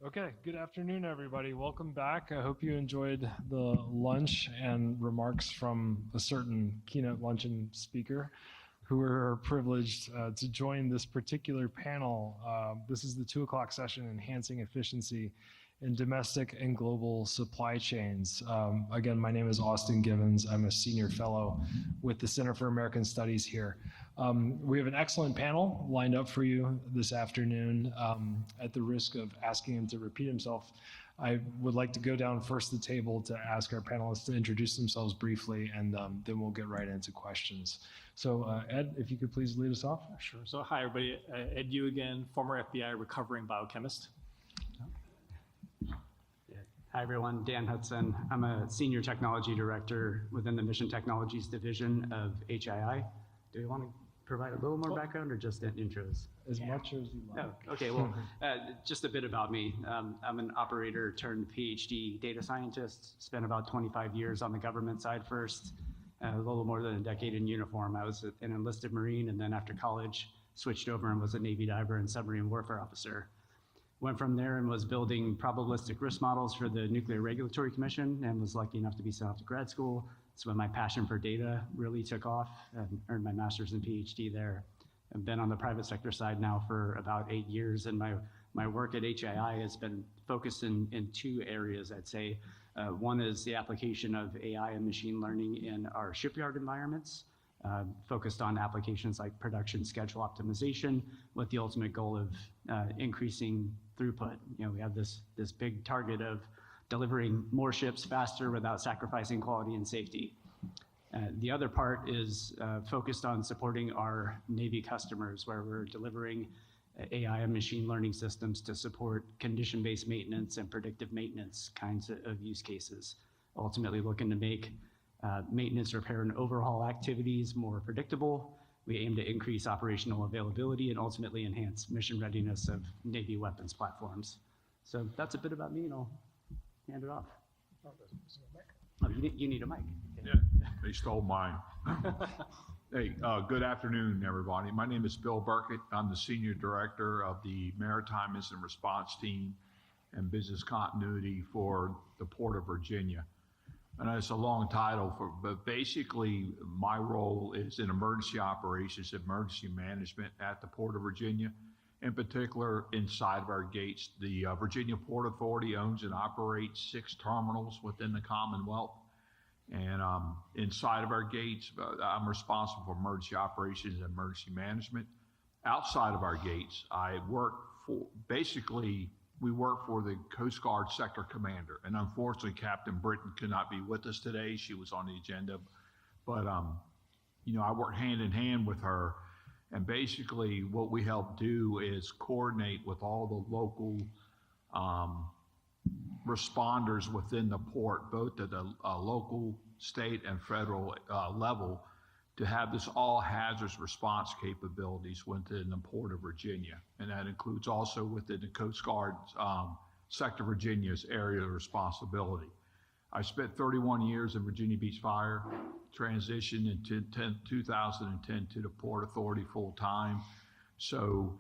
Okay, good afternoon, everybody. Welcome back. I hope you enjoyed the lunch and remarks from a certain keynote luncheon speaker who are privileged to join this particular panel. This is the 2 o'clock session, Enhancing Efficiency in Domestic and Global Supply Chains. Again, my name is Austen Givens. I'm a senior fellow with the Center for American Studies here. We have an excellent panel lined up for you this afternoon. At the risk of asking him to repeat himself, I would like to go down first the table to ask our panelists to introduce themselves briefly, and then we'll get right into questions. So Ed, if you could please lead us off. Sure. So hi, everybody. Ed Yu again, former FBI recovering biochemist. Hi, everyone. Dan Hudson. I'm a senior technology director within the Mission Technologies division of HII. Do you want to provide a little more background or just intros? As much as you like. Oh, okay. Well, just a bit about me. I'm an operator turned PhD data scientist. Spent about 25 years on the government side first, a little more than a decade in uniform. I was an enlisted Marine, and then after college, switched over and was a Navy diver and submarine warfare officer. Went from there and was building probabilistic risk models for the Nuclear Regulatory Commission and was lucky enough to be sent off to grad school. That's when my passion for data really took off and earned my master's and PhD there. I've been on the private sector side now for about 8 years, and my work at HII has been focused in 2 areas, I'd say. One is the application of AI and machine learning in our shipyard environments, focused on applications like production schedule optimization with the ultimate goal of increasing throughput. You know, we have this big target of delivering more ships faster without sacrificing quality and safety. The other part is focused on supporting our Navy customers, where we're delivering AI and machine learning systems to support condition-based maintenance and predictive maintenance kinds of use cases, ultimately looking to make maintenance, repair, and overhaul activities more predictable. We aim to increase operational availability and ultimately enhance mission readiness of Navy weapons platforms. So that's a bit about me, and I'll hand it off. Oh, you need a mic. Okay. Yeah, they stole mine. Hey, good afternoon, everybody. My name is Bill Burkey. I'm the Senior Director of the Maritime Incident Response Team and Business Continuity for the Port of Virginia. And it's a long title, but basically my role is in emergency operations, emergency management at the Port of Virginia. In particular, inside of our gates, the Virginia Port Authority owns and operates 6 terminals within the Commonwealth. And inside of our gates, I'm responsible for emergency operations and emergency management. Outside of our gates, I work for, basically, we work for the Coast Guard Sector Commander. And unfortunately, Captain Britton could not be with us today. She was on the agenda. But, you know, I work hand in hand with her. And basically what we help do is coordinate with all the local responders within the port, both at the local, state, and federal level, to have this all hazards response capabilities within the Port of Virginia. And that includes also within the Coast Guard Sector Virginia's area of responsibility. I spent 31 years in Virginia Beach Fire, transitioned in 2010 to the Port Authority full time. So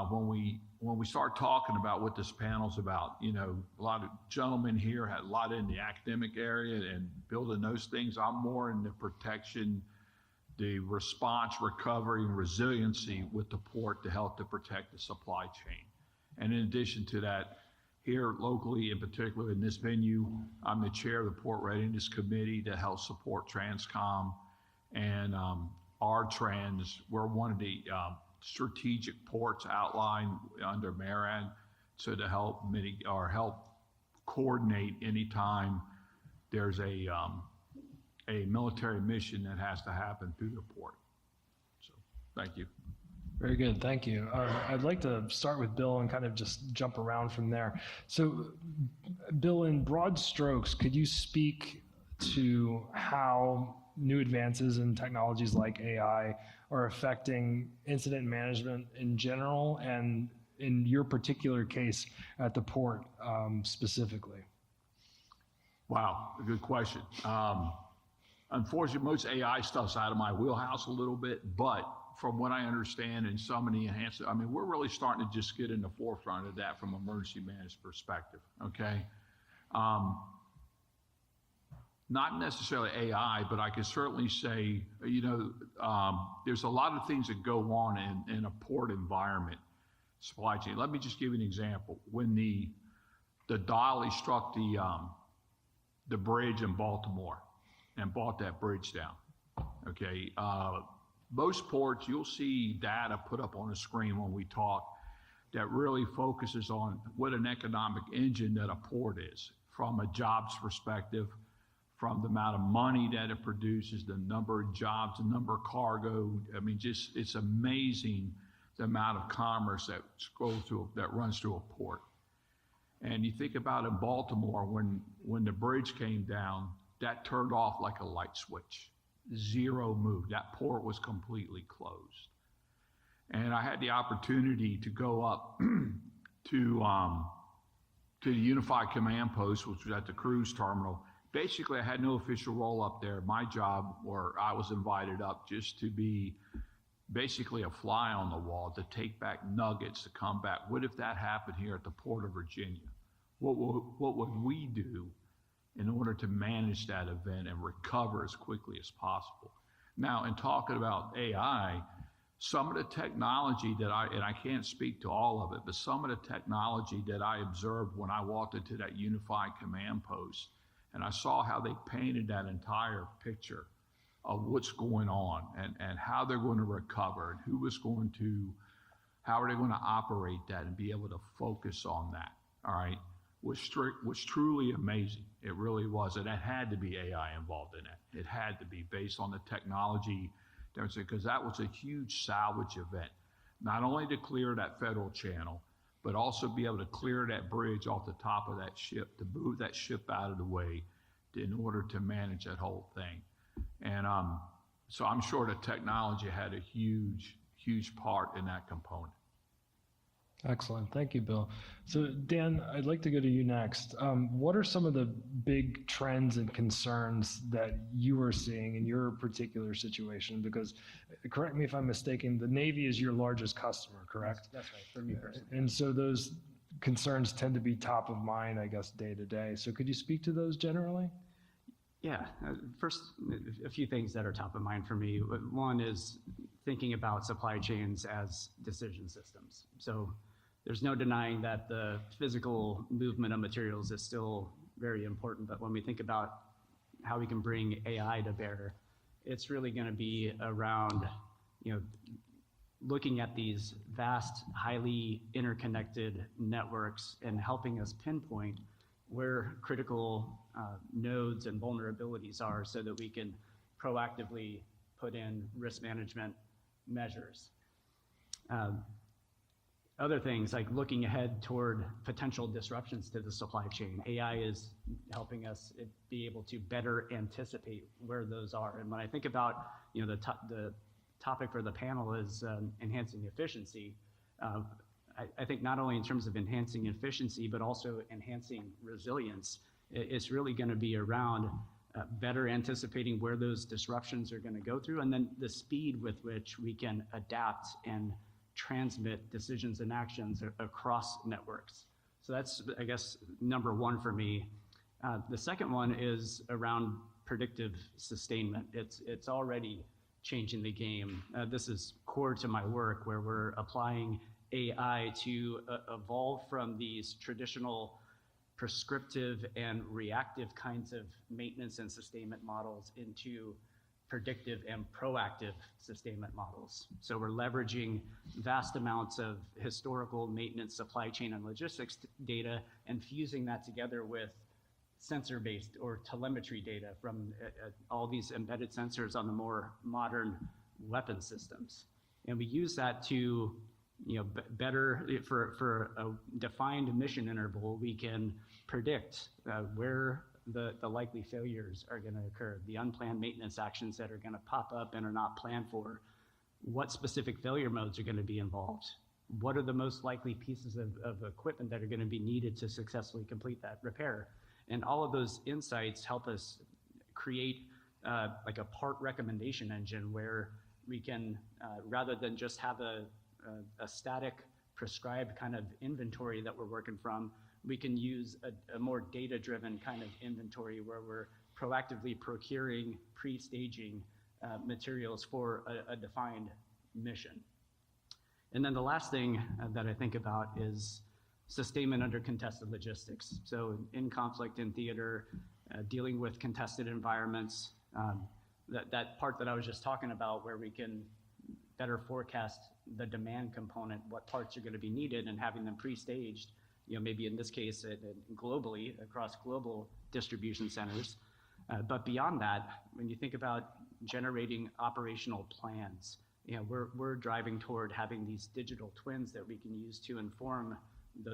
when we start talking about what this panel's about, you know, a lot of gentlemen here had a lot in the academic area and building those things. I'm more in the protection, the response, recovery, and resiliency with the port to help to protect the supply chain. And in addition to that, here locally, in particular in this venue, I'm the chair of the Port Readiness Committee to help support Transcom and RTRANS. We're one of the strategic ports outlined under MARAD, so to help help coordinate anytime there's a military mission that has to happen through the port. So, thank you. Very good, thank you. I'd like to start with Bill and kind of just jump around from there. So, Bill, in broad strokes, could you speak to how new advances in technologies like AI are affecting incident management in general, and in your particular case at the port specifically? Wow, a good question. Unfortunately, most AI stuff's out of my wheelhouse a little bit, but from what I understand, and some of the enhanced, I mean, we're really starting to just get in the forefront of that from emergency management perspective, okay? Not necessarily AI, but I can certainly say, you know, there's a lot of things that go on in a port environment, supply chain. Let me just give you an example. When the Dolly struck the bridge in Baltimore and brought that bridge down, okay? Most ports, you'll see data put up on the screen when we talk that really focuses on what an economic engine that a port is, from a jobs perspective, from the amount of money that it produces, the number of jobs, the number of cargo. I mean, just, it's amazing the amount of commerce that runs through a port. And you think about in Baltimore, when the bridge came down, that turned off like a light switch. Zero move. That port was completely closed. And I had the opportunity to go up to the Unified Command Post, which was at the cruise terminal. Basically, I had no official role up there. My job, or I was invited up just to be basically a fly on the wall, to take back nuggets, to come back. What if that happened here at the Port of Virginia? What would we do in order to manage that event and recover as quickly as possible? Now, in talking about AI, some of the technology that and I can't speak to all of it, but some of the technology that I observed when I walked into that Unified Command Post, and I saw how they painted that entire picture of what's going on and how they're going to recover and how are they going to operate that and be able to focus on that, all right, was truly amazing. It really was, and it had to be AI involved in it. It had to be based on the technology, because that was a huge salvage event, not only to clear that federal channel, but also be able to clear that bridge off the top of that ship, to move that ship out of the way in order to manage that whole thing. And so I'm sure the technology had a huge, huge part in that component. Excellent. Thank you, Bill. So Dan, I'd like to go to you next. What are some of the big trends and concerns that you are seeing in your particular situation? Because, correct me if I'm mistaken, the Navy is your largest customer, correct? That's right, for me personally. And so those concerns tend to be top of mind, I guess, day to day. So could you speak to those generally? Yeah, first, a few things that are top of mind for me. One is thinking about supply chains as decision systems. So there's no denying that the physical movement of materials is still very important, but when we think about how we can bring AI to bear, it's really going to be around, you know, looking at these vast, highly interconnected networks and helping us pinpoint where critical nodes and vulnerabilities are so that we can proactively put in risk management measures. Other things like looking ahead toward potential disruptions to the supply chain. AI is helping us be able to better anticipate where those are. And when I think about, you know, the topic for the panel is enhancing efficiency, I think not only in terms of enhancing efficiency, but also enhancing resilience. It's really going to be around better anticipating where those disruptions are going to go through, and then the speed with which we can adapt and transmit decisions and actions across networks. So that's, I guess, number one for me. The second one is around predictive sustainment. It's already changing the game. This is core to my work, where we're applying AI to evolve from these traditional prescriptive and reactive kinds of maintenance and sustainment models into predictive and proactive sustainment models. So we're leveraging vast amounts of historical maintenance, supply chain, and logistics data and fusing that together with sensor-based or telemetry data from all these embedded sensors on the more modern weapon systems. And we use that to, you know, better, for a defined mission interval, we can predict where the likely failures are going to occur, the unplanned maintenance actions that are going to pop up and are not planned for, what specific failure modes are going to be involved, what are the most likely pieces of equipment that are going to be needed to successfully complete that repair. And all of those insights help us create like a part recommendation engine where we can, rather than just have a static prescribed kind of inventory that we're working from, we can use a more data-driven kind of inventory where we're proactively procuring, pre-staging materials for a defined mission. And then the last thing that I think about is sustainment under contested logistics. So in conflict, in theater, dealing with contested environments, that part that I was just talking about where we can better forecast the demand component, what parts are going to be needed, and having them pre-staged, maybe in this case globally across global distribution centers. But beyond that, when you think about generating operational plans, we're driving toward having these digital twins that we can use to inform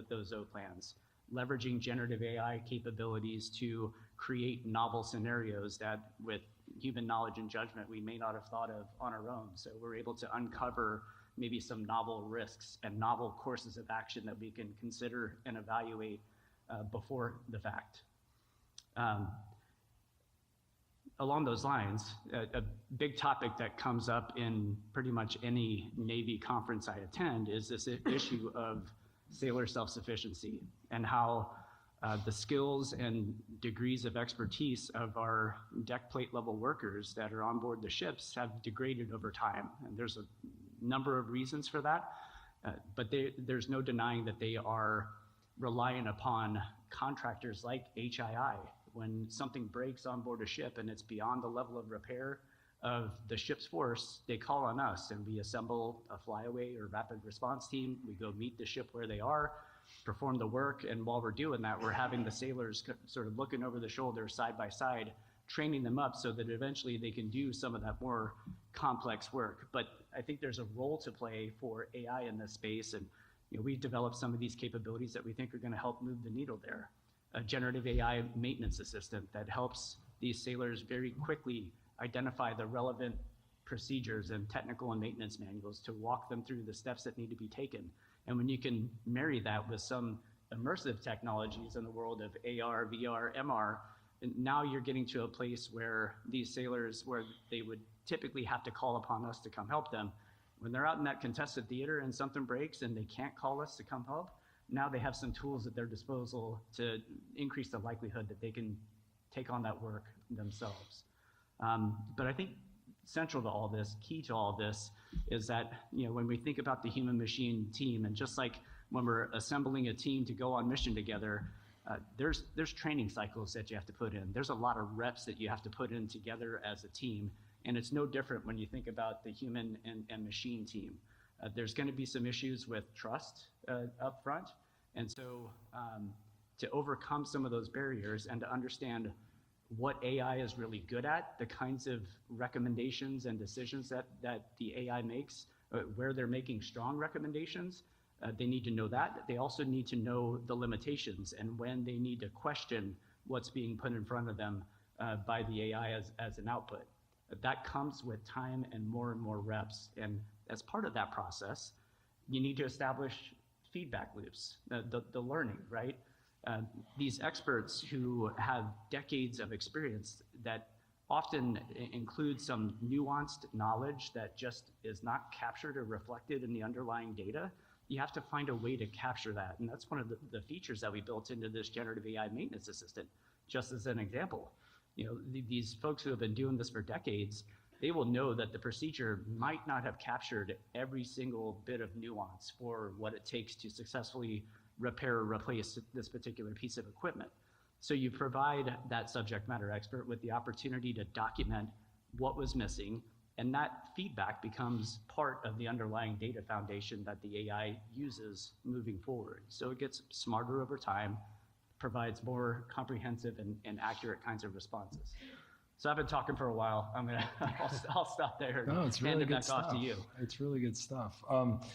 those plans, leveraging generative AI capabilities to create novel scenarios that with human knowledge and judgment we may not have thought of on our own. So we're able to uncover maybe some novel risks and novel courses of action that we can consider and evaluate before the fact. Along those lines, a big topic that comes up in pretty much any Navy conference I attend is this issue of sailor self-sufficiency and how the skills and degrees of expertise of our deck plate level workers that are on board the ships have degraded over time. And there's a number of reasons for that, but there's no denying that they are relying upon contractors like HII. When something breaks on board a ship and it's beyond the level of repair of the ship's force, they call on us and we assemble a flyaway or rapid response team. We go meet the ship where they are, perform the work, and while we're doing that, we're having the sailors sort of looking over the shoulder side by side, training them up so that eventually they can do some of that more complex work. But I think there's a role to play for AI in this space, and we've developed some of these capabilities that we think are going to help move the needle there. A generative AI maintenance assistant that helps these sailors very quickly identify the relevant procedures and technical and maintenance manuals to walk them through the steps that need to be taken. And when you can marry that with some immersive technologies in the world of AR, VR, MR, now you're getting to a place where these sailors, where they would typically have to call upon us to come help them, when they're out in that contested theater and something breaks and they can't call us to come help, now they have some tools at their disposal to increase the likelihood that they can take on that work themselves. But I think central to all this, key to all this, is that when we think about the human-machine team, and just like when we're assembling a team to go on mission together, there's training cycles that you have to put in. There's a lot of reps that you have to put in together as a team, and it's no different when you think about the human and machine team. There's going to be some issues with trust up front. And so to overcome some of those barriers and to understand what AI is really good at, the kinds of recommendations and decisions that the AI makes, where they're making strong recommendations, they need to know that. They also need to know the limitations and when they need to question what's being put in front of them by the AI as an output. That comes with time and more reps. And as part of that process, you need to establish feedback loops, the learning, right? These experts who have decades of experience that often include some nuanced knowledge that just is not captured or reflected in the underlying data, you have to find a way to capture that. And that's one of the features that we built into this generative AI maintenance assistant, just as an example. These folks who have been doing this for decades, they will know that the procedure might not have captured every single bit of nuance for what it takes to successfully repair or replace this particular piece of equipment. So you provide that subject matter expert with the opportunity to document what was missing, and that feedback becomes part of the underlying data foundation that the AI uses moving forward. So it gets smarter over time, provides more comprehensive and accurate kinds of responses. So I've been talking for a while. I'll stop there and no, it's really hand it good back stuff. off to you. It's really good stuff.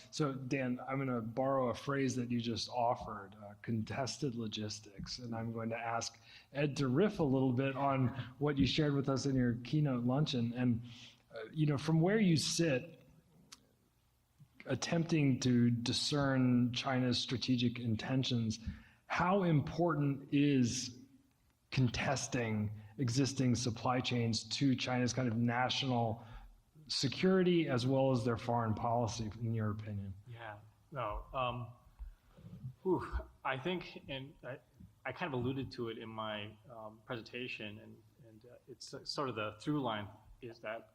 So Dan, I'm going to borrow a phrase that you just offered, contested logistics. And I'm going to ask Ed to riff a little bit on what you shared with us in your keynote luncheon. And, from where you sit, attempting to discern China's strategic intentions, how important is contesting existing supply chains to China's kind of national security as well as their foreign policy, in your opinion? Yeah, no. I think, and I kind of alluded to it in my presentation, and it's sort of the through line is that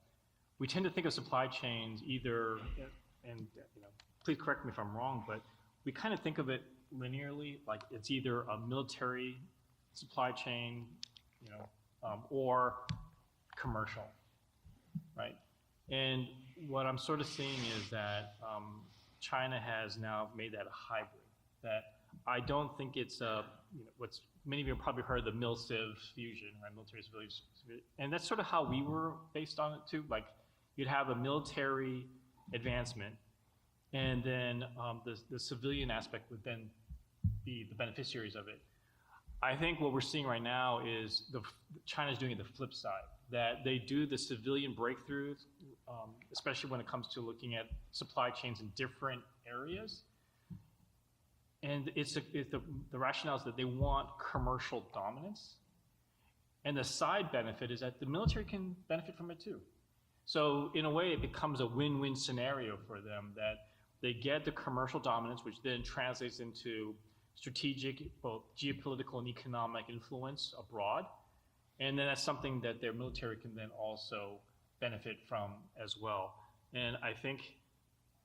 we tend to think of supply chains either, and please correct me if I'm wrong, but we kind of think of it linearly, like it's either a military supply chain, or commercial, right? And what I'm sort of seeing is that China has now made that a hybrid. That I don't think it's what's many of you have probably heard the mil-civ fusion, right? Military civilian, and that's sort of how we were based on it too. Like you'd have a military advancement, and then the civilian aspect would then be the beneficiaries of it. I think what we're seeing right now is China's doing it the flip side, that they do the civilian breakthroughs, especially when it comes to looking at supply chains in different areas. And the rationale is that they want commercial dominance. And the side benefit is that the military can benefit from it too. So in a way, it becomes a win-win scenario for them that they get the commercial dominance, which then translates into strategic, both geopolitical and economic influence abroad. And then that's something that their military can then also benefit from as well. And I think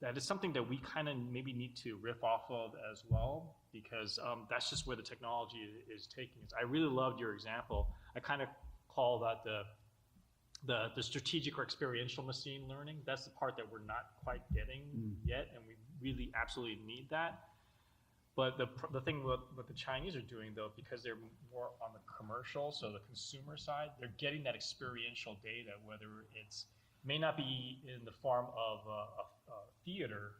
that is something that we kind of maybe need to riff off of as well, because that's just where the technology is taking us. I really loved your example. I kind of call that the strategic or experiential machine learning. That's the part that we're not quite getting yet, and we really absolutely need that. But the thing what the Chinese are doing, though, because they're more on the commercial, so the consumer side, they're getting that experiential data, whether it's may not be in the form of a theater,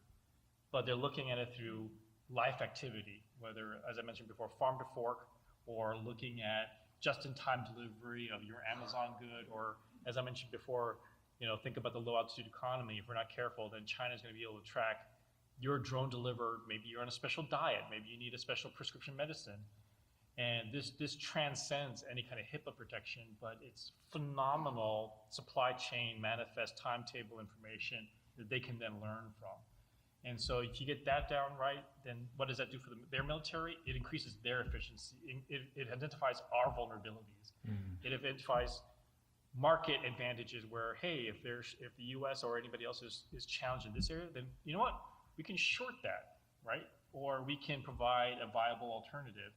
but they're looking at it through life activity, whether, as I mentioned before, farm to fork, or looking at just-in-time delivery of your Amazon good, or as I mentioned before, think about the low-altitude economy. If we're not careful, then China's going to be able to track your drone delivered, maybe you're on a special diet, maybe you need a special prescription medicine. And this transcends any kind of HIPAA protection, but it's phenomenal supply chain manifest timetable information that they can then learn from. And so if you get that down right, then what does that do for their military? It increases their efficiency. It identifies our vulnerabilities. It identifies market advantages where, hey, if the US or anybody else is challenged in this area, then you know what? We can short that, right? Or we can provide a viable alternative.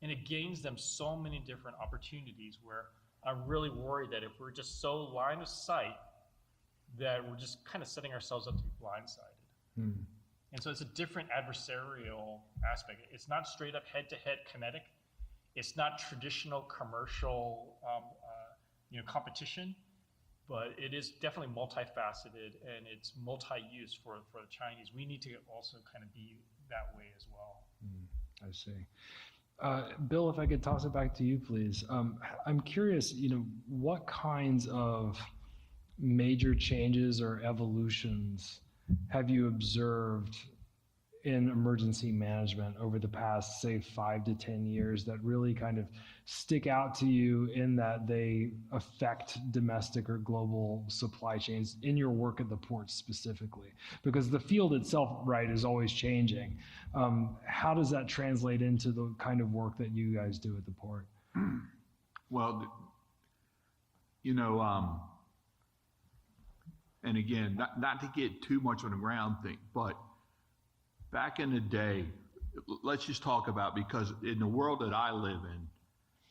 And it gains them so many different opportunities where I'm really worried that if we're just so line of sight, that we're just kind of setting ourselves up to be blindsided. And so it's a different adversarial aspect. It's not straight up head-to-head kinetic. It's not traditional commercial competition, but it is definitely multifaceted and it's multi-use for the Chinese. We need to also kind of be that way as well. I see. Bill, if I could toss it back to you, please. I'm curious, what kinds of major changes or evolutions have you observed in emergency management over the past, say, 5 to 10 years that really kind of stick out to you in that they affect domestic or global supply chains in your work at the port specifically? Because the field itself, right, is always changing. How does that translate into the kind of work that you guys do at the port? Well, and again, not to get too much on the ground thing, but back in the day, let's just talk about, because in the world that I live in,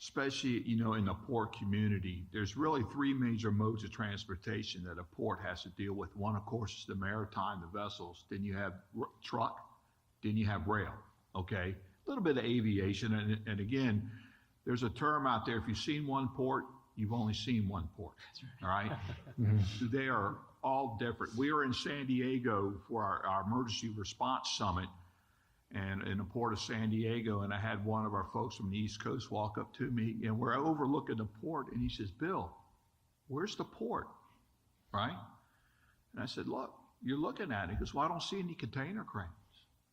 especially, in the port community, there's really 3 major modes of transportation that a port has to deal with. One, of course, is the maritime, the vessels. Then you have truck, then you have rail, okay? A little bit of aviation, and again, there's a term out there, if you've seen one port, you've only seen one port, all right? They are all different. We were in San Diego for our emergency response summit, and in the port of San Diego, and I had one of our folks from the East Coast walk up to me, and we're overlooking the port, and he says, "Bill, where's the port?" Right? And I said, "Look, you're looking at it." He goes, "Well, I don't see any container cranes."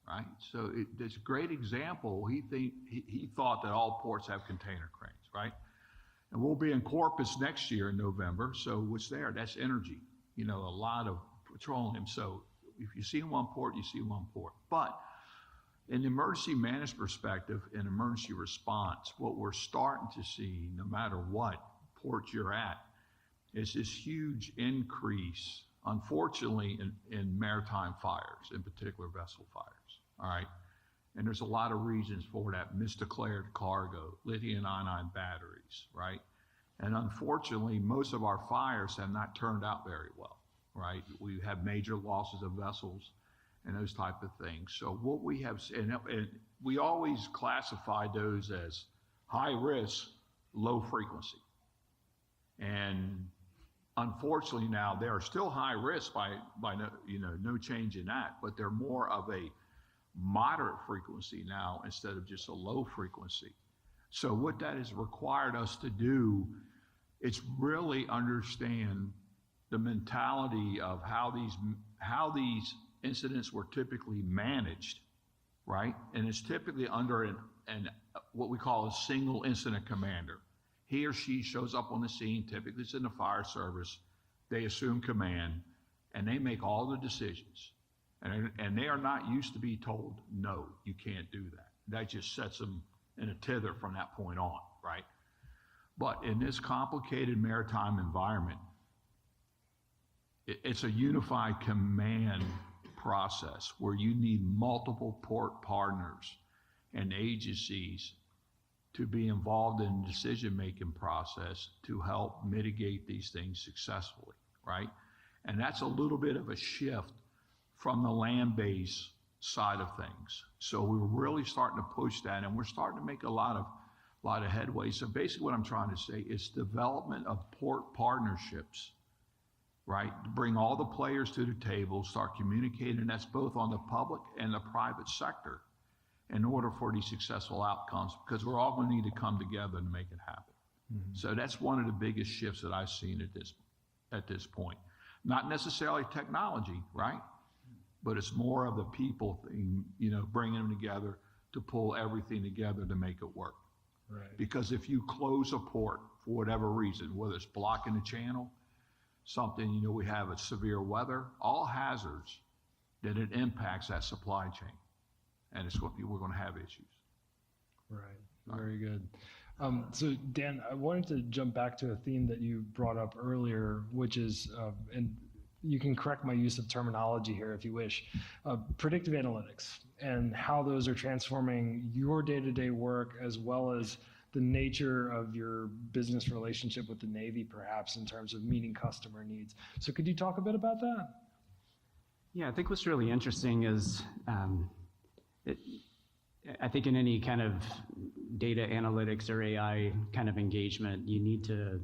Right? So it's a great example. He thought that all ports have container cranes, right? And we'll be in Corpus next year in November, so what's there? That's energy. a lot of petroleum. So if you see one port, you see one port. But in the emergency management perspective, in emergency response, what we're starting to see, no matter what port you're at, is this huge increase, unfortunately, in maritime fires, in particular vessel fires, all right? And there's a lot of reasons for that: misdeclared cargo, lithium-ion batteries, right? And unfortunately, most of our fires have not turned out very well, right? We have major losses of vessels and those type of things. So what we have, and we always classify those as high risk, low frequency. And unfortunately now, they are still high risk by no change in that, but they're more of a moderate frequency now instead of just a low frequency. So what that has required us to do, it's really understand the mentality of how these incidents were typically managed, right? And it's typically under an what we call a single incident commander. He or she shows up on the scene, typically it's in the fire service, they assume command, and they make all the decisions. And they are not used to be told, no, you can't do that. That just sets them in a tither from that point on, right? But in this complicated maritime environment, it's a unified command process where you need multiple port partners and agencies to be involved in the decision-making process to help mitigate these things successfully, right? And that's a little bit of a shift from the land-based side of things. So we're really starting to push that, and we're starting to make a lot of headway. So basically what I'm trying to say is development of port partnerships, right? Bring all the players to the table, start communicating. That's both on the public and the private sector in order for these successful outcomes, because we're all going to need to come together to make it happen. Mm-hmm. So that's one of the biggest shifts that I've seen at this point. Not necessarily technology, right? But it's more of the people thing, bringing them together to pull everything together to make it work. Right. Because if you close a port for whatever reason, whether it's blocking the channel, something, we have a severe weather, all hazards, that it impacts that supply chain. And we're going to have issues. Right. Very good. So Dan, I wanted to jump back to a theme that you brought up earlier, which is, and you can correct my use of terminology here if you wish, predictive analytics and how those are transforming your day-to-day work, as well as the nature of your business relationship with the Navy, perhaps, in terms of meeting customer needs. So could you talk a bit about that? Yeah, I think what's really interesting is, I think in any kind of data analytics or AI kind of engagement, you need to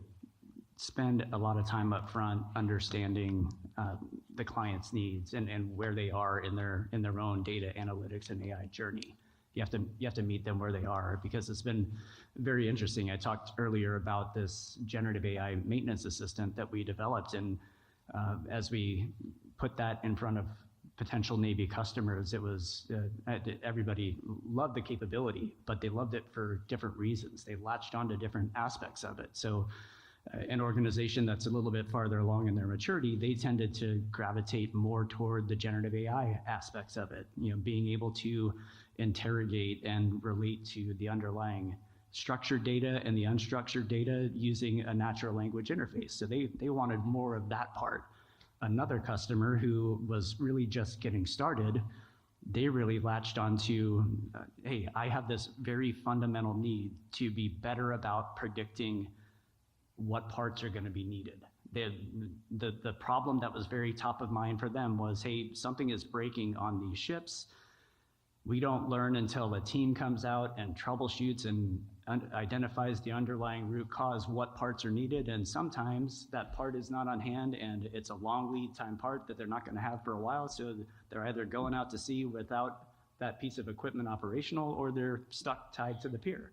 spend a lot of time up front understanding the client's needs and where they are in their own data analytics and AI journey. You have to meet them where they are, because it's been very interesting. I talked earlier about this generative AI maintenance assistant that we developed, and as we put that in front of potential Navy customers, it was everybody loved the capability, but they loved it for different reasons. They latched onto different aspects of it. So an organization that's a little bit farther along in their maturity, they tended to gravitate more toward the generative AI aspects of it, being able to interrogate and relate to the underlying structured data and the unstructured data using a natural language interface. So they wanted more of that part. Another customer who was really just getting started, they really latched onto, hey, I have this very fundamental need to be better about predicting what parts are going to be needed. The problem that was very top of mind for them was, hey, something is breaking on these ships. We don't learn until a team comes out and troubleshoots and identifies the underlying root cause, what parts are needed, and sometimes that part is not on hand and it's a long lead time part that they're not going to have for a while, so they're either going out to sea without that piece of equipment operational, or they're stuck tied to the pier.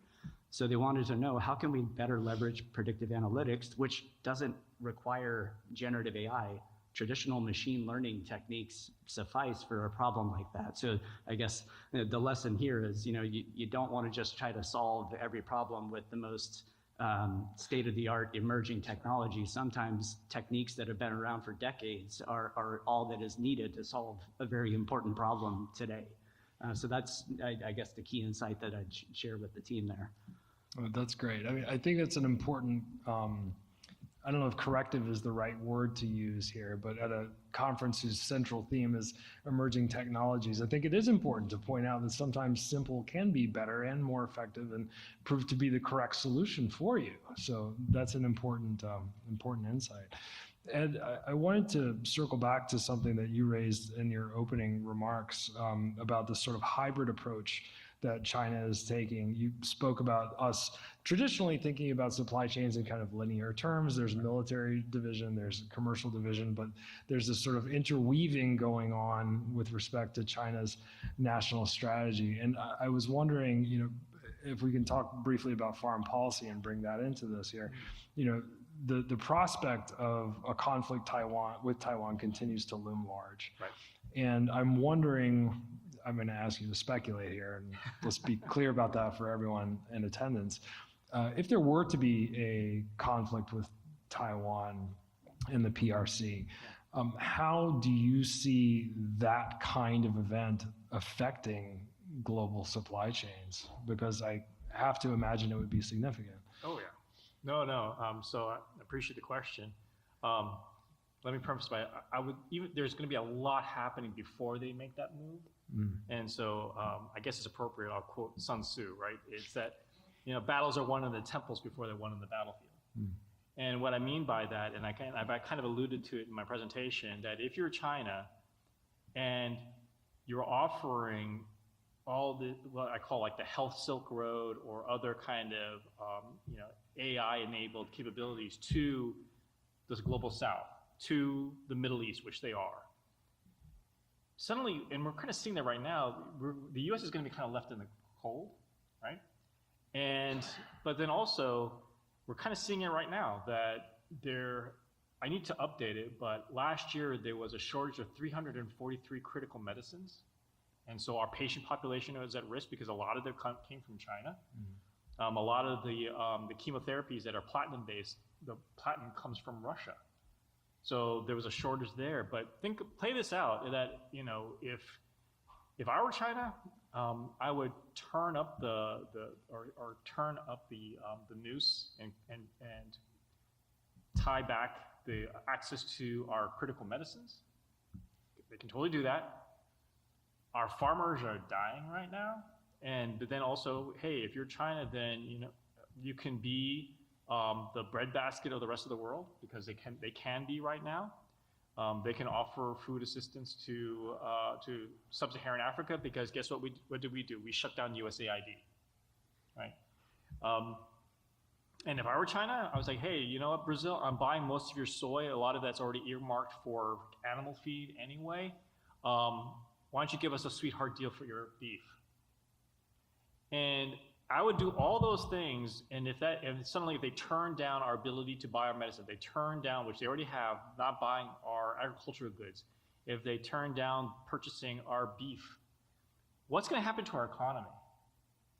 So they wanted to know, how can we better leverage predictive analytics, which doesn't require generative AI? Traditional machine learning techniques suffice for a problem like that. So I guess the lesson here is, you don't want to just try to solve every problem with the most state-of-the-art emerging technology. Sometimes techniques that have been around for decades are all that is needed to solve a very important problem today. So that's, I guess, the key insight that I'd share with the team there. Oh, that's great. I mean, I think that's an important, I don't know if corrective is the right word to use here, but at a conference whose central theme is emerging technologies, I think it is important to point out that sometimes simple can be better and more effective and prove to be the correct solution for you. So that's an important, important insight. Ed, I wanted to circle back to something that you raised in your opening remarks about this sort of hybrid approach that China is taking. You spoke about us traditionally thinking about supply chains in kind of linear terms. There's military division, there's commercial division, but there's this sort of interweaving going on with respect to China's national strategy. And I was wondering, you know, if we can talk briefly about foreign policy and bring that into this here. You know, the prospect of a conflict with Taiwan continues to loom large. Right. And I'm wondering, I'm going to ask you to speculate here, and let's be clear about that for everyone in attendance. If there were to be a conflict with Taiwan in the PRC, how do you see that kind of event affecting global supply chains? Because I have to imagine it would be significant. Oh, yeah. No. So I appreciate the question. Let me preface by, there's going to be a lot happening before they make that move. And so I guess it's appropriate, I'll quote Sun Tzu, right? It's that, you know, battles are won in the temples before they're won in the battlefield. And what I mean by that, and I kind of alluded to it in my presentation, that if you're China and you're offering all the, what I call like the health Silk Road or other kind of, you know, AI-enabled capabilities to this global south, to the Middle East, which they are. Suddenly, and we're kind of seeing that right now, the US is going to be kind of left in the cold, right? But then also, we're kind of seeing it right now that I need to update it, but last year there was a shortage of 343 critical medicines. And so our patient population was at risk because a lot of them came from China. A lot of the chemotherapies that are platinum-based, the platinum comes from Russia. So there was a shortage there. But play this out, that, you know, if I were China, I would turn up the noose and tie back the access to our critical medicines. They can totally do that. Our farmers are dying right now. But then also, hey, if you're China, then, you know, you can be the breadbasket of the rest of the world, because they can be right now. They can offer food assistance to sub-Saharan Africa, because guess what? What did we do? We shut down USAID, right? And if I were China, I was like, hey, you know what, Brazil? I'm buying most of your soy. A lot of that's already earmarked for animal feed anyway. Why don't you give us a sweetheart deal for your beef? And I would do all those things, and if suddenly they turn down our ability to buy our medicine, they turn down, which they already have, not buying our agricultural goods, if they turn down purchasing our beef, what's going to happen to our economy?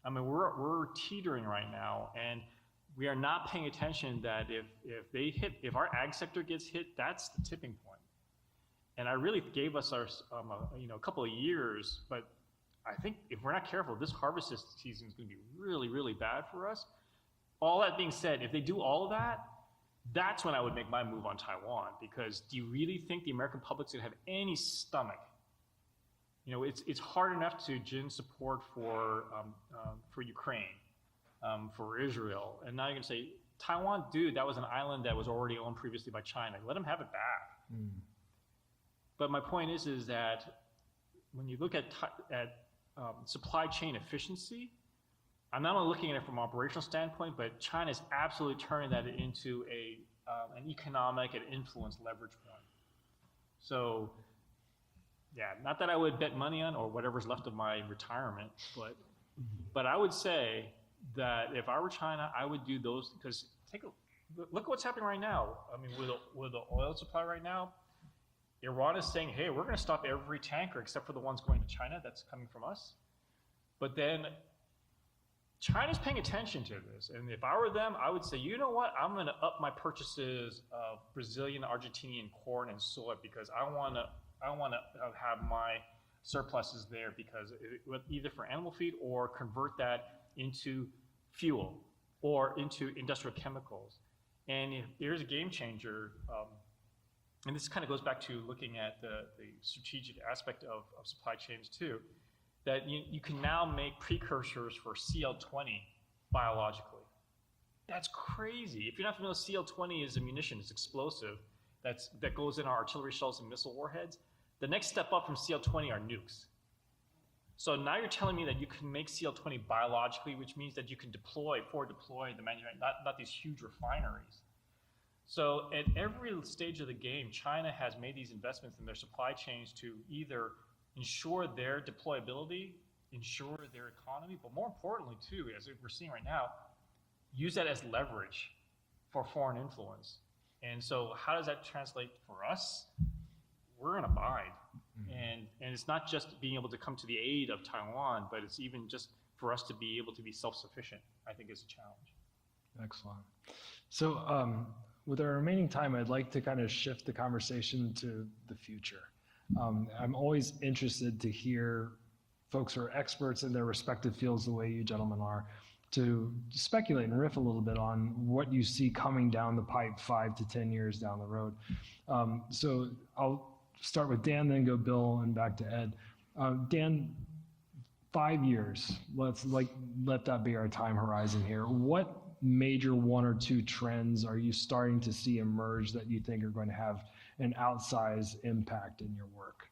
I mean, we're teetering right now, and we are not paying attention that if our ag sector gets hit, that's the tipping point. And I really gave us a couple of years, but I think if we're not careful, this harvest season is going to be really, really bad for us. All that being said, if they do all of that, that's when I would make my move on Taiwan, because do you really think the American public's going to have any stomach? You know, it's hard enough to gin support for Ukraine, for Israel, and now you're going to say, Taiwan, dude, that was an island that was already owned previously by China. Let them have it back. But my point is that when you look at supply chain efficiency, I'm not only looking at it from an operational standpoint, but China is absolutely turning that into an economic and influence leverage point. So, yeah, not that I would bet money on or whatever's left of my retirement, but I would say that if I were China, I would do those, because look at what's happening right now. I mean, with the oil supply right now, Iran is saying, hey, we're going to stop every tanker except for the ones going to China that's coming from us. But then China's paying attention to this, and if I were them, I would say, you know what, I'm going to up my purchases of Brazilian, Argentinian corn and soy because I want to have my surpluses there because either for animal feed or convert that into fuel or into industrial chemicals. And if there's a game changer, and this kind of goes back to looking at the strategic aspect of supply chains too, that you can now make precursors for CL-20 biologically. That's crazy. If you're not familiar, CL-20 is a munition, it's explosive, that goes in our artillery shells and missile warheads. The next step up from CL-20 are nukes. So now you're telling me that you can make CL-20 biologically, which means that you can deploy the manufacturing, not these huge refineries. So at every stage of the game, China has made these investments in their supply chains to either ensure their deployability, ensure their economy, but more importantly too, as we're seeing right now, use that as leverage for foreign influence. And so how does that translate for us? We're in a bind. And it's not just being able to come to the aid of Taiwan, but it's even just for us to be able to be self-sufficient, I think is a challenge. Excellent. So with our remaining time, I'd like to kind of shift the conversation to the future. I'm always interested to hear folks who are experts in their respective fields the way you gentlemen are, to speculate and riff a little bit on what you see coming down the pipe 5 to 10 years down the road. So I'll start with Dan, then go Bill, and back to Ed. Dan, 5 years, let that be our time horizon here. What major 1 or 2 trends are you starting to see emerge that you think are going to have an outsized impact in your work?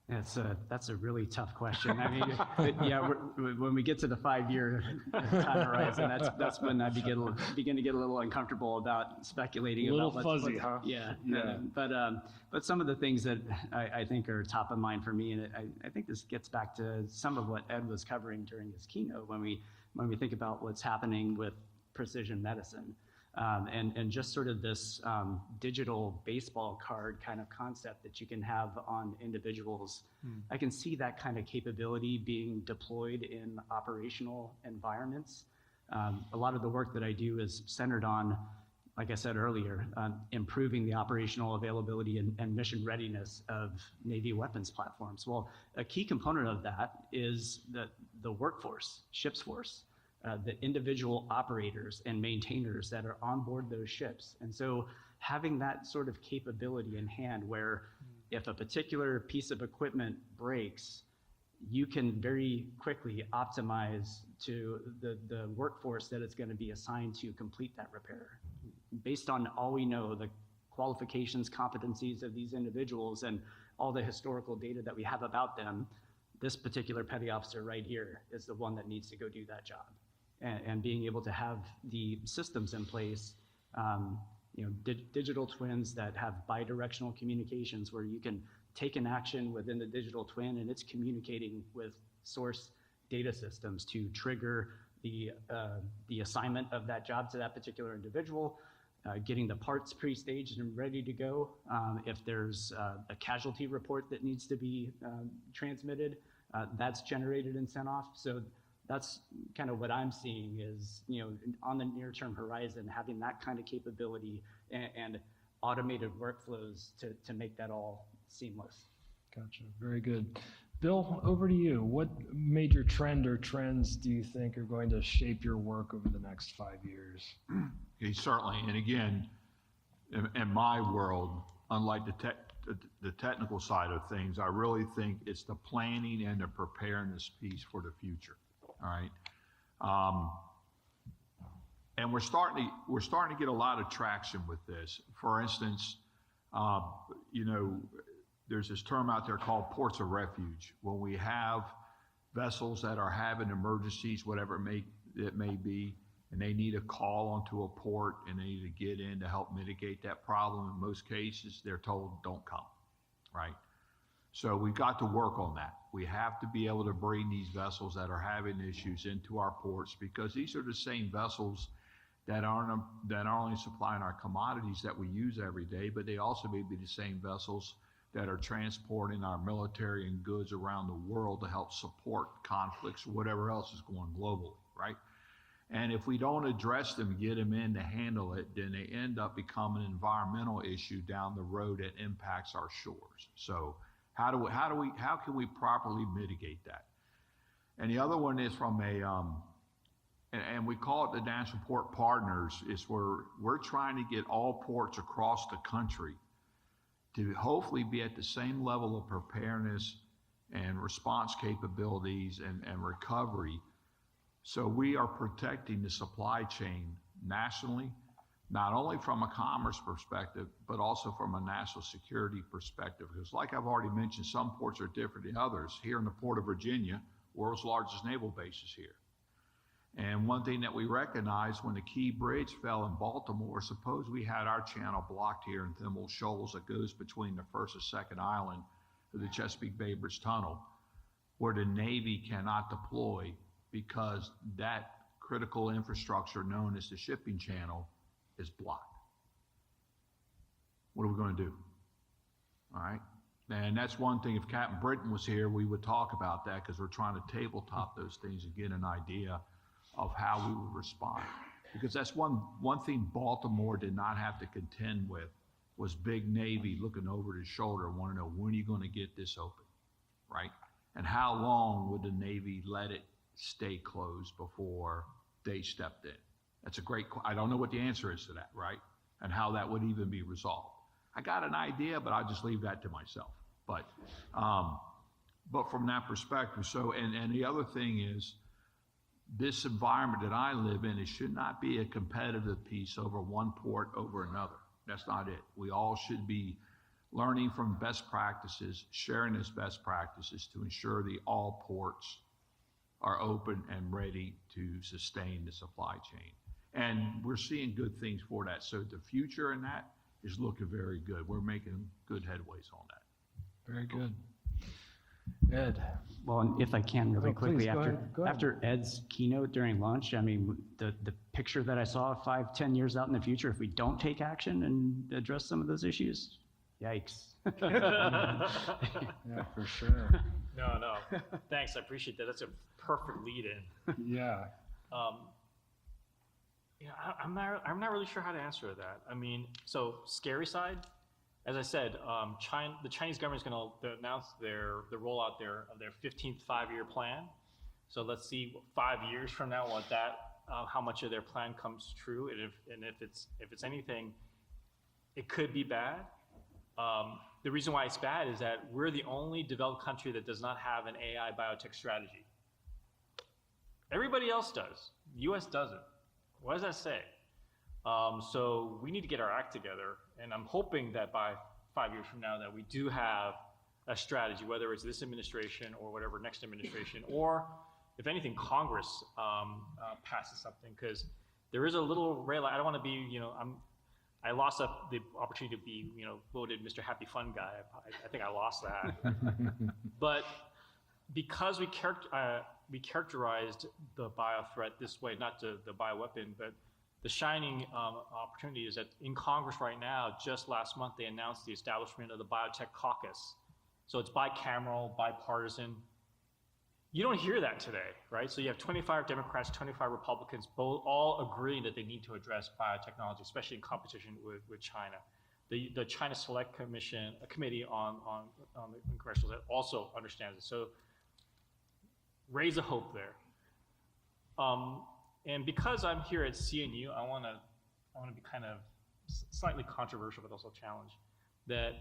That's a really tough question. I mean, yeah, when we get to the 5-year time horizon, that's when I begin to get a little uncomfortable about speculating. A little about fuzzy, huh? Yeah. But some of the things that I think are top of mind for me, and I think this gets back to some of what Ed was covering during his keynote when we think about what's happening with precision medicine. And just sort of this digital baseball card kind of concept that you can have on individuals. I can see that kind of capability being deployed in operational environments. A lot of the work that I do is centered on, like I said earlier, improving the operational availability and mission readiness of Navy weapons platforms. Well, a key component of that is the workforce, ship's force. The individual operators and maintainers that are on board those ships. And so having that sort of capability in hand where if a particular piece of equipment breaks, you can very quickly optimize to the workforce that is going to be assigned to complete that repair. Based on all we know, the qualifications, competencies of these individuals and all the historical data that we have about them, this particular petty officer right here is the one that needs to go do that job. And being able to have the systems in place, digital twins that have bidirectional communications where you can take an action within the digital twin and it's communicating with source data systems to trigger the assignment of that job to that particular individual, getting the parts pre-staged and ready to go. If there's a casualty report that needs to be transmitted, that's generated and sent off. So that's kind of what I'm seeing is, on the near-term horizon, having that kind of capability and automated workflows to make that all seamless. Gotcha. Very good. Bill, over to you. What major trend or trends do you think are going to shape your work over the next 5 years? Okay, certainly. And again, in my world, unlike the technical side of things, I really think it's the planning and the preparedness piece for the future. All right, and we're starting to get a lot of traction with this. For instance, there's this term out there called ports of refuge. When we have vessels that are having emergencies, whatever it may be, and they need a call onto a port and they need to get in to help mitigate that problem. In most cases, they're told don't come, right? So we've got to work on that. We have to be able to bring these vessels that are having issues into our ports because these are the same vessels that aren't only supplying our commodities that we use every day, but they also may be the same vessels that are transporting our military and goods around the world to help support conflicts or whatever else is going globally, right? And if we don't address them, get them in to handle it, then they end up becoming an environmental issue down the road that impacts our shores. So how can we properly mitigate that? And the other one is from and we call it the National Port Partners, is where we're trying to get all ports across the country to hopefully be at the same level of preparedness and response capabilities and recovery. So we are protecting the supply chain nationally, not only from a commerce perspective, but also from a national security perspective. Because like I've already mentioned, some ports are different than others. Here in the Port of Virginia, world's largest naval base is here. And one thing that we recognized when the Key Bridge fell in Baltimore, suppose we had our channel blocked here in Thimble Shoals that goes between the first and second island of the Chesapeake Bay Bridge Tunnel, where the Navy cannot deploy because that critical infrastructure known as the shipping channel is blocked. What are we going to do? All right. And that's one thing. If Captain Britton was here, we would talk about that, because we're trying to tabletop those things and get an idea of how we would respond. Because that's one thing Baltimore did not have to contend with, was big Navy looking over their shoulder and want to know, when are you going to get this open, right? And how long would the Navy let it stay closed before they stepped in? That's a great, I don't know what the answer is to that, right? And how that would even be resolved. I got an idea, but I'll just leave that to myself. But from that perspective, so, and the other thing is, this environment that I live in, it should not be a competitive piece over one port over another. That's not it. We all should be learning from best practices, sharing those best practices to ensure that all ports are open and ready to sustain the supply chain. And we're seeing good things for that. So the future in that is looking very good. We're making good headways on that. Very good. Ed. Well, and if I can really quickly, please, go ahead. after Ed's keynote during lunch, I mean, the picture that I saw 5-10 years out in the future, if we don't take action and address some of those issues, yikes. Yeah, for sure. No. Thanks, I appreciate that. That's a perfect lead-in. Yeah. I'm not really sure how to answer that. I mean, so scary side, as I said, the Chinese government is going to announce the rollout of their 15th five-year plan. So let's see 5 years from now how much of their plan comes true, and if it's anything, it could be bad. The reason why it's bad is that we're the only developed country that does not have an AI biotech strategy. Everybody else does. The U.S. doesn't. What does that say? So we need to get our act together, and I'm hoping that by 5 years from now that we do have a strategy, whether it's this administration or whatever next administration, or if anything, Congress passes something, because there is a little rail. I don't want to be, I lost the opportunity to be, voted Mr. Happy Fun Guy. I think I lost that. But because we characterized the bio threat this way, not the bioweapon, but the shining opportunity is that in Congress right now, just last month, they announced the establishment of the Biotech Caucus. So it's bicameral, bipartisan. You don't hear that today, right? So you have 25 Democrats, 25 Republicans, both all agreeing that they need to address biotechnology, especially in competition with China. The China Select Committee on the congressional side also understands it. So raise a hope there. And because I'm here at CNU, I want to be kind of slightly controversial, but also challenge that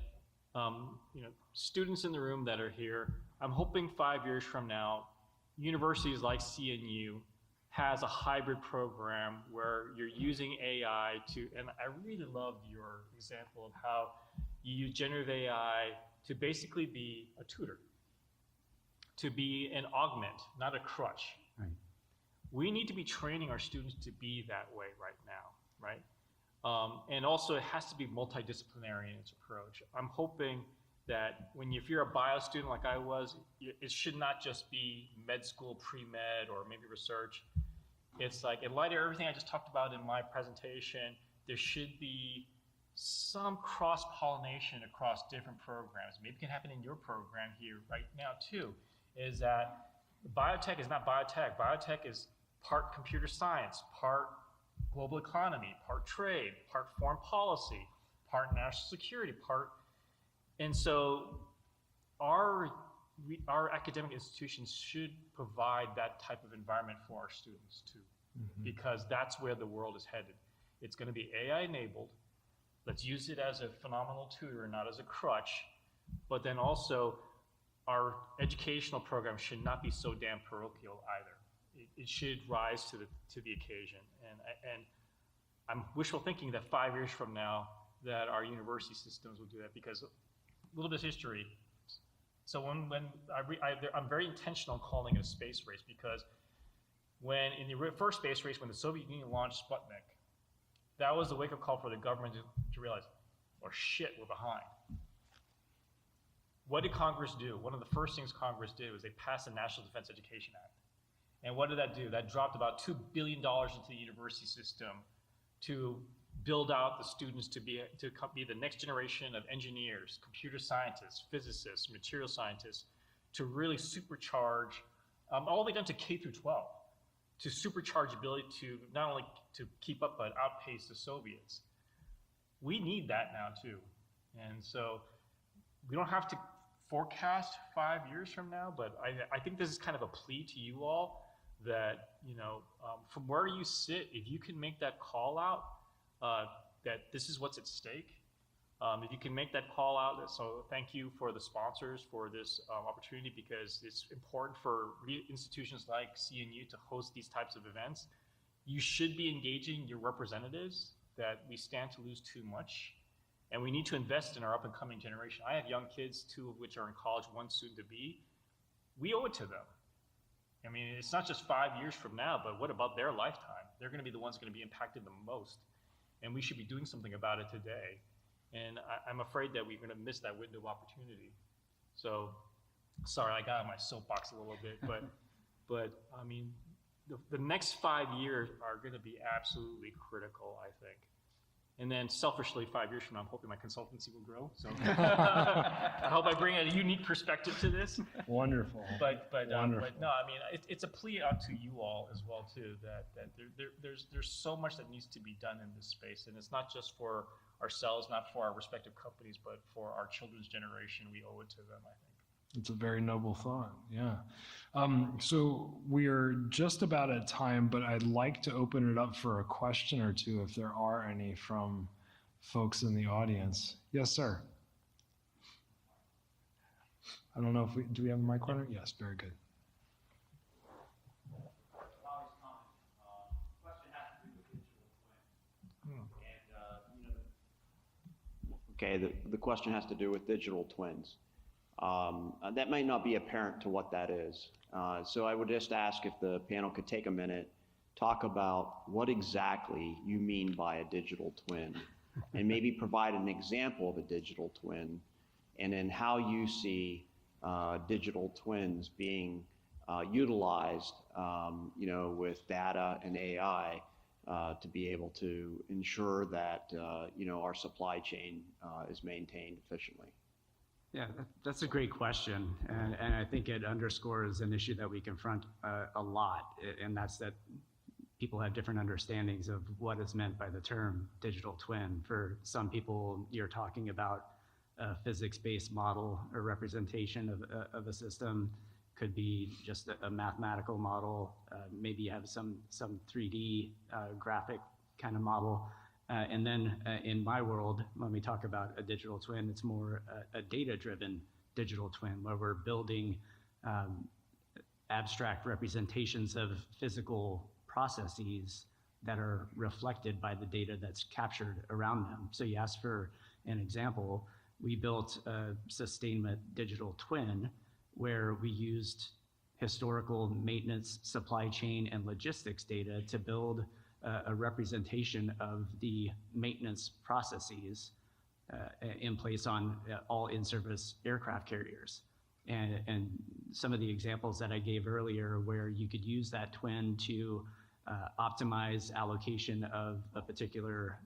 students in the room that are here, I'm hoping 5 years from now, universities like CNU has a hybrid program where you're using AI and I really loved your example of how you use generative AI to basically be a tutor, to be an augment, not a crutch. Right. We need to be training our students to be that way right now, right? And also it has to be multidisciplinary in its approach. I'm hoping that if you're a bio student like I was, it should not just be med school, pre-med, or maybe research. It's like, in light of everything I just talked about in my presentation, there should be some cross-pollination across different programs. Maybe it can happen in your program here right now too, is that biotech is not biotech. Biotech is part computer science, part global economy, part trade, part foreign policy, part national security, and so our academic institutions should provide that type of environment for our students too, because that's where the world is headed. It's going to be AI enabled. Let's use it as a phenomenal tutor, not as a crutch, but then also our educational program should not be so damn parochial either. It should rise to the occasion. And I'm wishful thinking that 5 years from now that our university systems will do that, because a little bit of history. So when I'm very intentional in calling it a space race, because when in the first space race, when the Soviet Union launched Sputnik, that was the wake-up call for the government to realize, oh shit, we're behind. What did Congress do? One of the first things Congress did was they passed the National Defense Education Act. And what did that do? That dropped about $2 billion into the university system to build out the students to be the next generation of engineers, computer scientists, physicists, material scientists, to really supercharge, all the way down to K through 12, to supercharge ability to not only to keep up, but outpace the Soviets. We need that now too. And so we don't have to forecast 5 years from now, but I think this is kind of a plea to you all that, from where you sit, if you can make that call out, that this is what's at stake, if you can make that call out, so thank you for the sponsors for this opportunity, because it's important for institutions like CNU to host these types of events. You should be engaging your representatives, that we stand to lose too much. And we need to invest in our up and coming generation. I have young kids, 2 of which are in college, 1 soon to be. We owe it to them. I mean, it's not just 5 years from now, but what about their lifetime? They're going to be the ones going to be impacted the most. And we should be doing something about it today. And I'm afraid that we're going to miss that window of opportunity. So, sorry, I got on my soapbox a little bit, but I mean, the next 5 years are going to be absolutely critical, I think. And then selfishly, 5 years from now, I'm hoping my consultancy will grow. So I hope I bring a unique perspective to this. Wonderful. But no, I mean, it's a plea out to you all as well too, that there's so much that needs to be done in this space, and it's not just for ourselves, not for our respective companies, but for our children's generation. We owe it to them, I think. It's a very noble thought, yeah. So we are just about at time, but I'd like to open it up for a question or two if there are any from folks in the audience. Yes, sir. I don't know if do we have a mic runner? Yes, very good. Okay, the question has to do with digital twins. That might not be apparent to what that is. So I would just ask if the panel could take a minute, talk about what exactly you mean by a digital twin, and maybe provide an example of a digital twin, and then how you see digital twins being utilized, with data and AI to be able to ensure that, our supply chain is maintained efficiently. Yeah, that's a great question, and I think it underscores an issue that we confront a lot, and that's that people have different understandings of what is meant by the term digital twin. For some people, you're talking about a physics-based model or representation of a system. Could be just a mathematical model. Maybe you have some 3D graphic kind of model. And then in my world, when we talk about a digital twin, it's more a data-driven digital twin, where we're building abstract representations of physical processes that are reflected by the data that's captured around them. So you asked for an example. We built a sustainment digital twin where we used historical maintenance, supply chain, and logistics data to build a representation of the maintenance processes in place on all in-service aircraft carriers. And some of the examples that I gave earlier, where you could use that twin to optimize allocation of a particular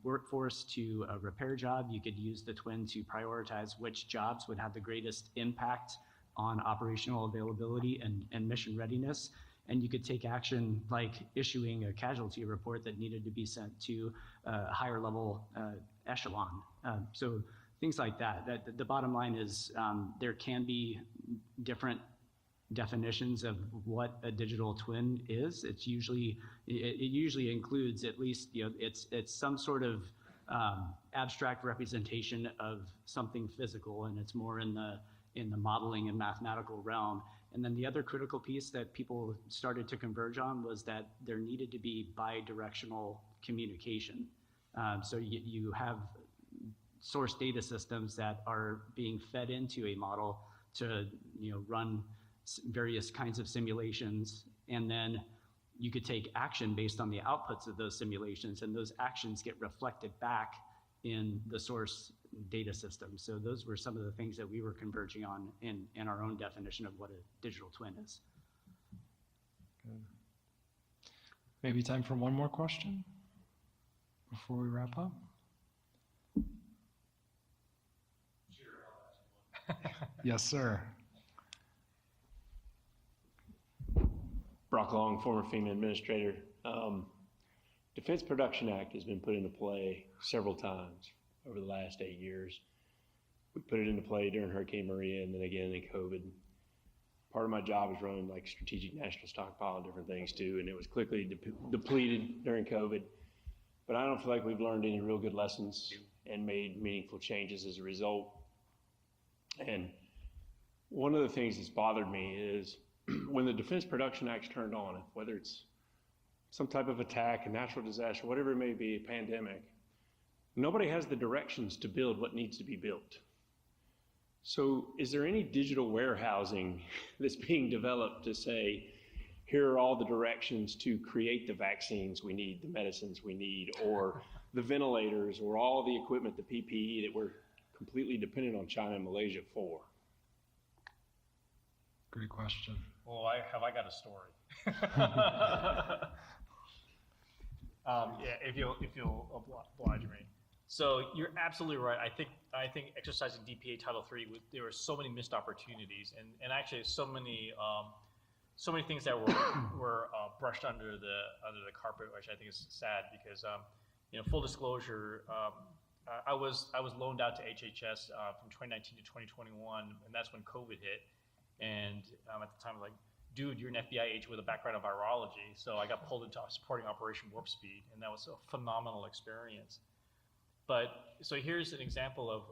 workforce to a repair job. You could use the twin to prioritize which jobs would have the greatest impact on operational availability and mission readiness. and you could take action like issuing a casualty report that needed to be sent to a higher level echelon. So things like that. The bottom line is there can be different definitions of what a digital twin is. It usually includes at least, it's some sort of abstract representation of something physical, and it's more in the modeling and mathematical realm. And then the other critical piece that people started to converge on was that there needed to be bi-directional communication. So you have source data systems that are being fed into a model to run various kinds of simulations, and then you could take action based on the outputs of those simulations, and those actions get reflected back in the source data system. So those were some of the things that we were converging on in our own definition of what a digital twin is. Good. Maybe time for one more question before we wrap up. Yes, sir. Brock Long, former FEMA administrator. Defense Production Act has been put into play several times over the last 8 years. We put it into play during Hurricane Maria and then again in COVID. Part of my job is running like strategic national stockpile and different things too, and it was quickly depleted during COVID. But I don't feel like we've learned any real good lessons and made meaningful changes as a result. And one of the things that's bothered me is when the Defense Production Act's turned on, whether it's some type of attack, a natural disaster, whatever it may be, a pandemic, nobody has the directions to build what needs to be built. So is there any digital warehousing that's being developed to say, here are all the directions to create the vaccines we need, the medicines we need, or the ventilators, or all the equipment, the PPE that we're completely dependent on China and Malaysia for? Great question. Well, I got a story. Yeah, if you'll oblige me. So you're absolutely right. I think exercising DPA Title III, there were so many missed opportunities, and actually so many things that were brushed under the carpet, which I think is sad because full disclosure. I was loaned out to HHS from 2019 to 2021, and that's when COVID hit. And at the time, I was like, dude, you're an FBI agent with a background in virology. So I got pulled into supporting Operation Warp Speed, and that was a phenomenal experience. But so here's an example of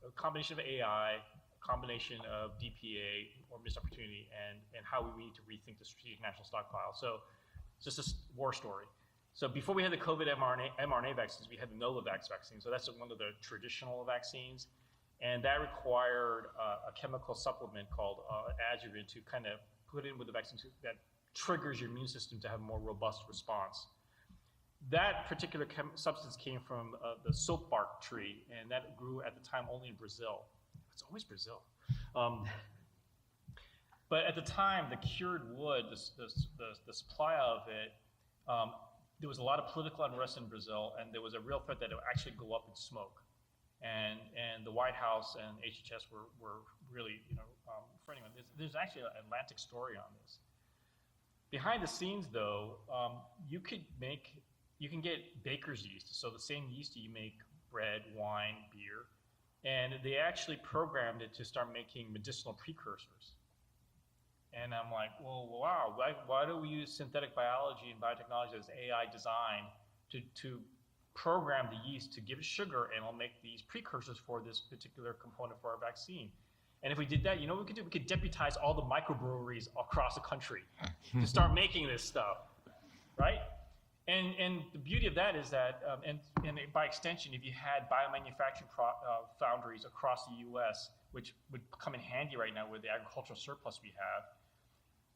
a combination of AI, a combination of DPA or missed opportunity, and how we need to rethink the strategic national stockpile. So it's just a war story. So before we had the COVID mRNA vaccines, we had the Novavax vaccine. So that's one of the traditional vaccines. And that required a chemical supplement called adjuvant to kind of put in with the vaccine that triggers your immune system to have a more robust response. That particular substance came from the soap bark tree, and that grew at the time only in Brazil. It's always Brazil. But at the time, the cured wood, the supply of it, there was a lot of political unrest in Brazil, and there was a real threat that it would actually go up in smoke. And the White House and HHS were really, for anyone, there's actually an Atlantic story on this. Behind the scenes, though, you can get baker's yeast, so the same yeast you make bread, wine, beer, and they actually programmed it to start making medicinal precursors. And I'm like, well, wow, why do we use synthetic biology and biotechnology as AI design to program the yeast to give it sugar, and it'll make these precursors for this particular component for our vaccine? And if we did that, what we could do? We could deputize all the microbreweries across the country to start making this stuff, right? And the beauty of that is that, and by extension, if you had biomanufacturing foundries across the U.S., which would come in handy right now with the agricultural surplus we have,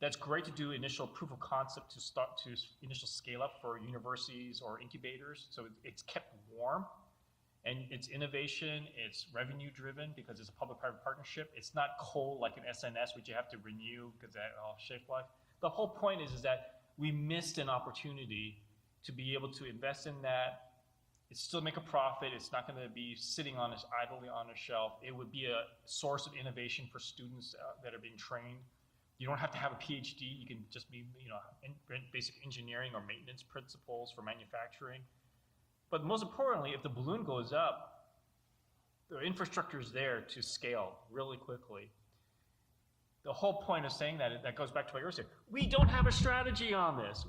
that's great to do initial proof of concept to start to initial scale up for universities or incubators. So it's kept warm, and it's innovation, it's revenue driven because it's a public-private partnership. It's not coal like an SNS, which you have to renew because that all shelf life. The whole point is that we missed an opportunity to be able to invest in that. It still make a profit. It's not going to be sitting on us idly on a shelf. It would be a source of innovation for students that are being trained You don't have to have a PhD. You can just be, basic engineering or maintenance principles for manufacturing. But most importantly, if the balloon goes up, the infrastructure is there to scale really quickly. The whole point of saying that goes back to what you were saying. We don't have a strategy on this.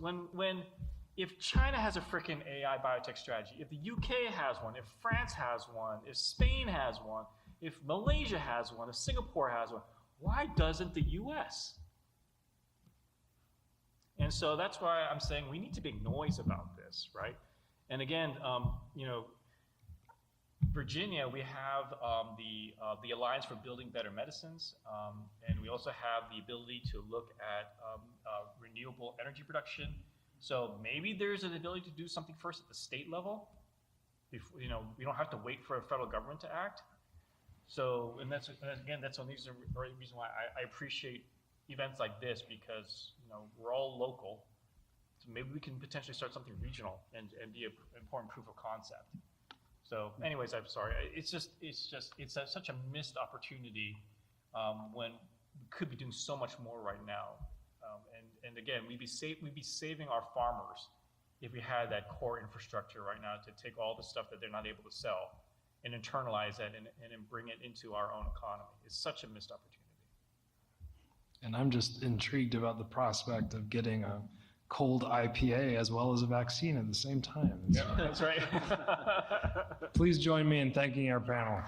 If China has a freaking AI biotech strategy, if the UK has one, if France has one, if Spain has one, if Malaysia has one, if Singapore has one, why doesn't the US? And so that's why I'm saying we need to make noise about this, right? And again, Virginia, we have the Alliance for Building Better Medicines, and we also have the ability to look at renewable energy production. So maybe there's an ability to do something first at the state level. Before, we don't have to wait for a federal government to act. So, and that's one of the reasons why I appreciate events like this, because we're all local. So maybe we can potentially start something regional and be an important proof of concept. So, anyways, I'm sorry. It's such a missed opportunity when we could be doing so much more right now. And again, we'd be saving our farmers if we had that core infrastructure right now to take all the stuff that they're not able to sell and internalize that and bring it into our own economy. It's such a missed opportunity. And I'm just intrigued about the prospect of getting a cold IPA as well as a vaccine at the same time. Yeah, that's right. Please join me in thanking our panel.